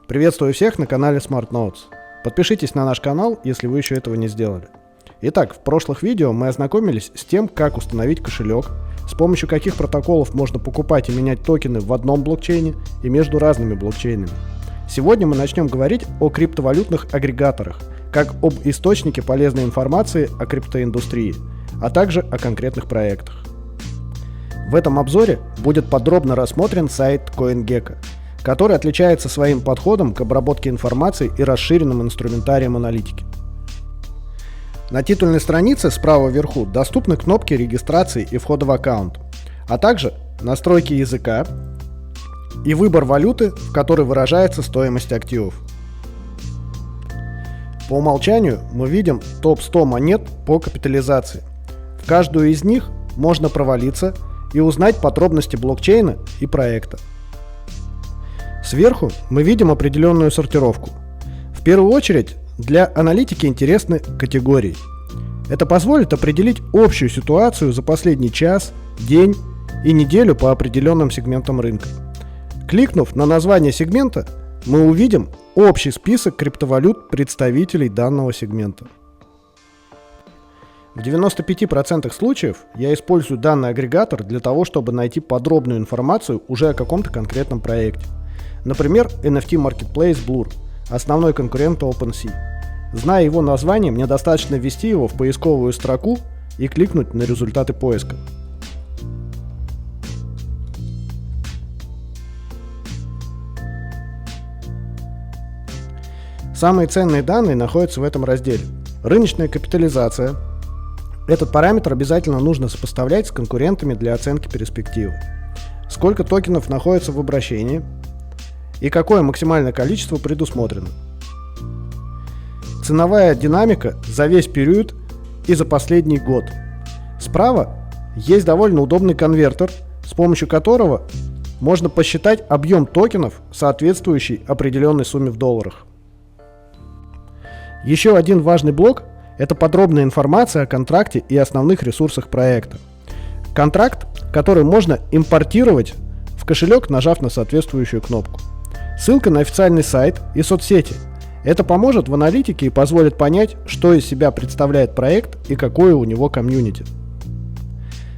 Приветствую всех на канале Smart Notes. Подпишитесь на наш канал, если вы еще этого не сделали. Итак, в прошлых видео мы ознакомились с тем, как установить кошелек, с помощью каких протоколов можно покупать и менять токены в одном блокчейне и между разными блокчейнами. Сегодня мы начнем говорить о криптовалютных агрегаторах, как об источнике полезной информации о криптоиндустрии, а также о конкретных проектах. В этом обзоре будет подробно рассмотрен сайт CoinGecko, который отличается своим подходом к обработке информации и расширенным инструментарием аналитики. На титульной странице справа вверху доступны кнопки регистрации и входа в аккаунт, а также настройки языка и выбор валюты, в которой выражается стоимость активов. По умолчанию мы видим топ-100 монет по капитализации. В каждую из них можно провалиться и узнать подробности блокчейна и проекта. Сверху мы видим определенную сортировку. В первую очередь для аналитики интересны категории. Это позволит определить общую ситуацию за последний час, день и неделю по определенным сегментам рынка. Кликнув на название сегмента, мы увидим общий список криптовалют представителей данного сегмента. В 95% случаев я использую данный агрегатор для того, чтобы найти подробную информацию уже о каком-то конкретном проекте. Например, NFT Marketplace Blur, основной конкурент OpenSea. Зная его название, мне достаточно ввести его в поисковую строку и кликнуть на результаты поиска. Самые ценные данные находятся в этом разделе. Рыночная капитализация. Этот параметр обязательно нужно сопоставлять с конкурентами для оценки перспективы. Сколько токенов находится в обращении и какое максимальное количество предусмотрено. Ценовая динамика за весь период и за последний год. Справа есть довольно удобный конвертер, с помощью которого можно посчитать объем токенов, соответствующий определенной сумме в долларах. Еще один важный блок – это подробная информация о контракте и основных ресурсах проекта. Контракт, который можно импортировать в кошелек, нажав на соответствующую кнопку. Ссылка на официальный сайт и соцсети. Это поможет в аналитике и позволит понять, что из себя представляет проект и какое у него комьюнити.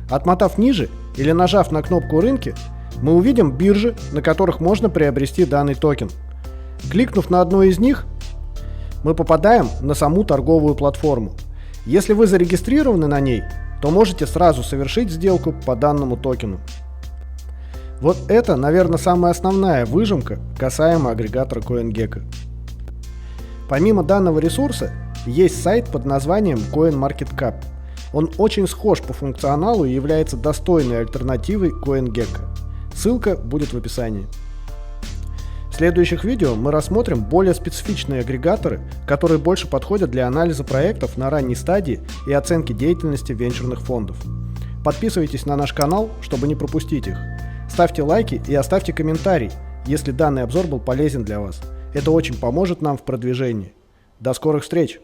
Отмотав ниже или нажав на кнопку «Рынки», мы увидим биржи, на которых можно приобрести данный токен. Кликнув на одну из них, мы попадаем на саму торговую платформу. Если вы зарегистрированы на ней, то можете сразу совершить сделку по данному токену. Вот это, наверное, самая основная выжимка касаемо агрегатора CoinGecko. Помимо данного ресурса, есть сайт под названием CoinMarketCap. Он очень схож по функционалу и является достойной альтернативой CoinGecko. Ссылка будет в описании. В следующих видео мы рассмотрим более специфичные агрегаторы, которые больше подходят для анализа проектов на ранней стадии и оценки деятельности венчурных фондов. Подписывайтесь на наш канал, чтобы не пропустить их. Ставьте лайки и оставьте комментарий, если данный обзор был полезен для вас. Это очень поможет нам в продвижении. До скорых встреч!